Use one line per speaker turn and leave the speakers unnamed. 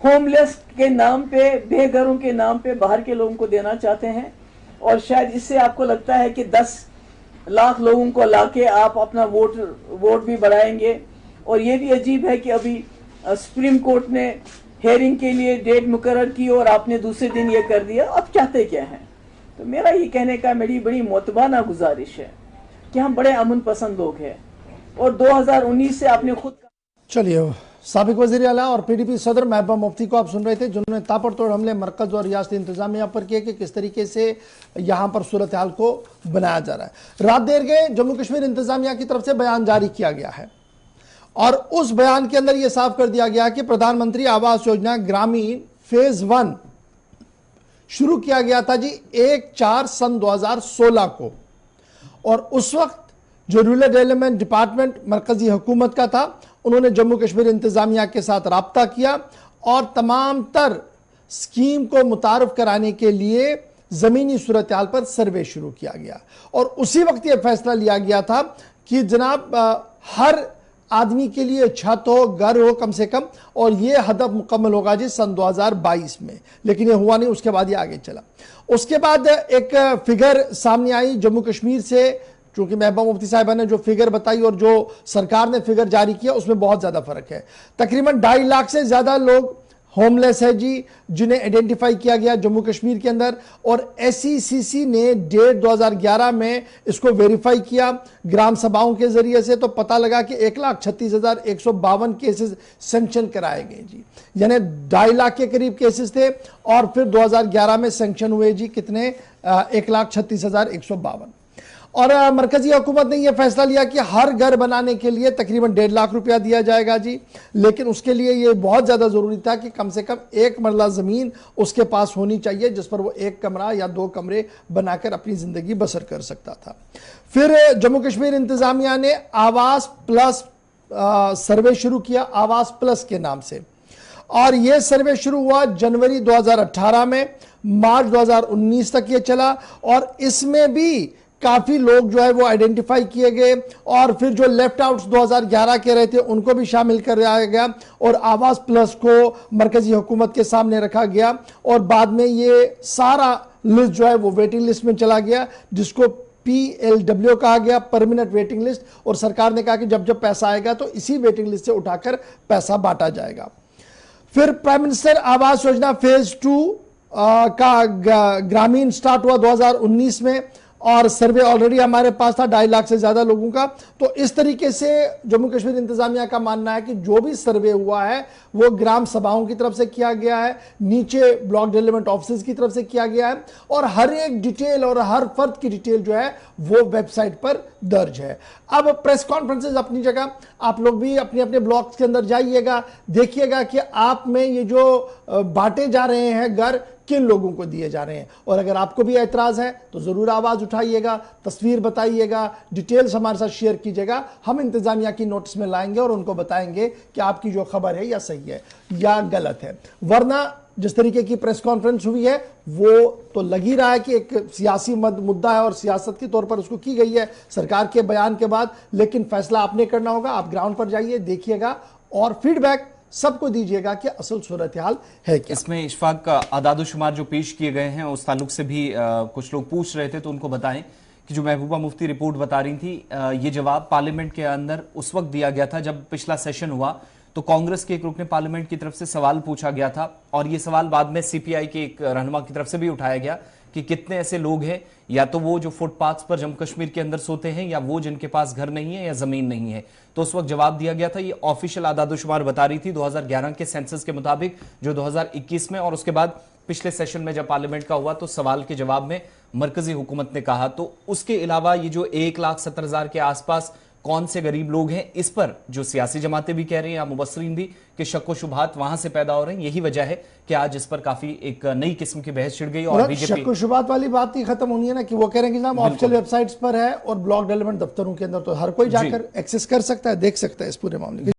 Home لیس کے نام پہ, بے گھروں کے نام پہ باہر کے لوگوں کو دینا چاہتے ہیں, اور شاید اس سے آپ کو لگتا ہے کہ 10 لاکھ لوگوں کو لا کے آپ اپنا ووٹ بھی بڑھائیں گے. اور یہ بھی عجیب ہے کہ ابھی سپریم کورٹ نے ہیئرنگ کے لیے ڈیٹ مقرر کی اور آپ نے دوسرے دن یہ کر دیا. اب چاہتے کیا ہیں؟ تو میرا یہ کہنے کا میری بڑی معتبانہ گزارش ہے کہ ہم بڑے امن پسند لوگ ہیں, اور 2019 سے آپ نے خود.
چلیے, سابق وزیر اعلیٰ اور پی ڈی پی صدر محبوبہ مفتی کو آپ سن رہے تھے, جنہوں نے تاپڑ توڑ حملے مرکز اور ریاستی انتظامیہ پر کیے کہ کس طریقے سے یہاں پر صورتحال کو بنایا جا رہا ہے. رات دیر گئے جموں کشمیر انتظامیہ کی طرف سے بیان جاری کیا گیا ہے, اور اس بیان کے اندر یہ صاف کر دیا گیا کہ پردھان منتری آواس یوجنا گرامین فیز 1 شروع کیا گیا تھا جی 1/4/2016 کو, اور اس وقت جو رورل ڈیولپمنٹ ڈپارٹمنٹ مرکزی حکومت کا تھا, انہوں نے جموں کشمیر انتظامیہ کے ساتھ رابطہ کیا اور تمام تر سکیم کو متعارف کرانے کے لیے زمینی صورتحال پر سروے شروع کیا گیا. اور اسی وقت یہ فیصلہ لیا گیا تھا کہ جناب ہر آدمی کے لیے چھت ہو, گھر ہو کم سے کم, اور یہ ہدف مکمل ہوگا جی سن 2022 میں. لیکن یہ ہوا نہیں, اس کے بعد یہ آگے چلا. اس کے بعد ایک فگر سامنے آئی جموں کشمیر سے, چونکہ محبوبہ مفتی صاحبہ نے جو فگر بتائی اور جو سرکار نے فگر جاری کیا اس میں بہت زیادہ فرق ہے. تقریباً 2.5 لاکھ سے زیادہ لوگ ہوم لیس ہے جی, جنہیں ایڈنٹیفائی کیا گیا جموں کشمیر کے اندر, اور ایس سی سی سی نے ڈیٹ 2011 میں اس کو ویریفائی کیا گرام سبھاؤں کے ذریعے سے, تو پتہ لگا کہ 1,36,152 کیسز سینکشن کرائے گئے جی, یعنی 2.5 لاکھ کے قریب کیسز تھے, اور پھر 2011 میں سینکشن ہوئے جی کتنے 1,36,152. اور مرکزی حکومت نے یہ فیصلہ لیا کہ ہر گھر بنانے کے لیے تقریباً 1.5 لاکھ روپیہ دیا جائے گا جی, لیکن اس کے لیے یہ بہت زیادہ ضروری تھا کہ کم سے کم 1 مرلہ زمین اس کے پاس ہونی چاہیے جس پر وہ 1 کمرہ یا 2 کمرے بنا کر اپنی زندگی بسر کر سکتا تھا. پھر جموں کشمیر انتظامیہ نے آواس پلس سروے شروع کیا, آواس پلس کے نام سے, اور یہ سروے شروع ہوا جنوری 2018 میں, مارچ 2019 تک یہ چلا, اور اس میں بھی کافی لوگ جو ہے وہ آئیڈینٹیفائی کیے گئے, اور پھر جو لیفٹ آؤٹس 2011 کے رہے تھے ان کو بھی شامل کر دیا گیا, اور آواز پلس کو مرکزی حکومت کے سامنے رکھا گیا, اور بعد میں یہ سارا لسٹ جو ہے وہ ویٹنگ لسٹ میں چلا گیا, جس کو PLW کہا گیا, پرمیننٹ ویٹنگ لسٹ, اور سرکار نے کہا کہ جب جب پیسہ آئے گا تو اسی ویٹنگ لسٹ سے اٹھا کر پیسہ بانٹا جائے گا. پھر prime minister Awas Yojana phase 2 کا گرامین سٹارٹ ہوا 2019 میں, اور سروے آلریڈی ہمارے پاس تھا 2.5 لاکھ سے زیادہ لوگوں کا. تو اس طریقے سے جموں کشمیر انتظامیہ کا ماننا ہے کہ جو بھی سروے ہوا ہے وہ گرام سبھاؤں کی طرف سے کیا گیا ہے, نیچے بلاک ڈیولپمنٹ آفسز کی طرف سے کیا گیا ہے, اور ہر ایک ڈیٹیل اور ہر فرد کی ڈیٹیل جو ہے وہ ویب سائٹ پر درج ہے. اب پریس کانفرنسز اپنی جگہ, آپ لوگ بھی اپنے اپنے بلاکس کے اندر جائیے گا, دیکھیے گا کہ آپ میں یہ جو بانٹے جا رہے ہیں گھر کن لوگوں کو دیے جا رہے ہیں, اور اگر آپ کو بھی اعتراض ہے تو ضرور آواز اٹھائیے گا, تصویر بتائیے گا, ڈیٹیلز ہمارے ساتھ شیئر کیجیے گا. ہم انتظامیہ کی نوٹس میں لائیں گے اور ان کو بتائیں گے کہ آپ کی جو خبر ہے یا صحیح ہے یا غلط ہے. ورنہ جس طریقے کی پریس کانفرنس ہوئی ہے وہ تو لگ ہی رہا ہے کہ ایک سیاسی مدعا ہے اور سیاست کے طور پر اس کو کی گئی ہے سرکار کے بیان کے بعد, لیکن فیصلہ آپ نے کرنا ہوگا. آپ گراؤنڈ پر جائیے, دیکھیے گا, اور فیڈ بیک سب کو دیجیے گا کہ اصل صورتحال ہے کیا.
اس میں اشفاق کا اعداد و شمار جو پیش کیے گئے ہیں اس تعلق سے بھی کچھ لوگ پوچھ رہے تھے, تو ان کو بتائیں کہ جو محبوبہ مفتی رپورٹ بتا رہی تھی, یہ جواب پارلیمنٹ کے اندر اس وقت دیا گیا تھا جب پچھلا سیشن ہوا, تو کانگریس کے ایک رکن پارلیمنٹ کی طرف سے سوال پوچھا گیا تھا, اور یہ سوال بعد میں CPI کے ایک رہنما کی طرف سے بھی اٹھایا گیا کہ کتنے ایسے لوگ ہیں, یا تو وہ جو فٹ پاتھس پر جموں کشمیر کے اندر سوتے ہیں, یا وہ جن کے پاس گھر نہیں ہے یا زمین نہیں ہے. تو اس وقت جواب دیا گیا تھا, یہ آفیشیل اعداد و شمار بتا رہی تھی 2011 کے سینسس کے مطابق جو 2021 میں, اور اس کے بعد پچھلے سیشن میں جب پارلیمنٹ کا ہوا تو سوال کے جواب میں مرکزی حکومت نے کہا. تو اس کے علاوہ یہ جو 1,70,000 کے آس پاس کون سے غریب لوگ ہیں, اس پر جو سیاسی جماعتیں بھی کہہ رہی ہیں یا مبصرین بھی کہ شک و شبہات وہاں سے پیدا ہو رہے ہیں. یہی وجہ ہے کہ آج اس پر کافی ایک نئی قسم کی بحث چھڑ گئی. اور
شک و شبہات والی بات ہی ختم ہونی ہے نا, کہ وہ کہہ رہے ہیں کہ جناب آفیشیل ویب سائٹس پر ہے اور بلاک ڈیولپمنٹ دفتروں کے اندر تو ہر کوئی جا کر ایکسس کر سکتا ہے, دیکھ سکتا ہے اس پورے معاملے کو.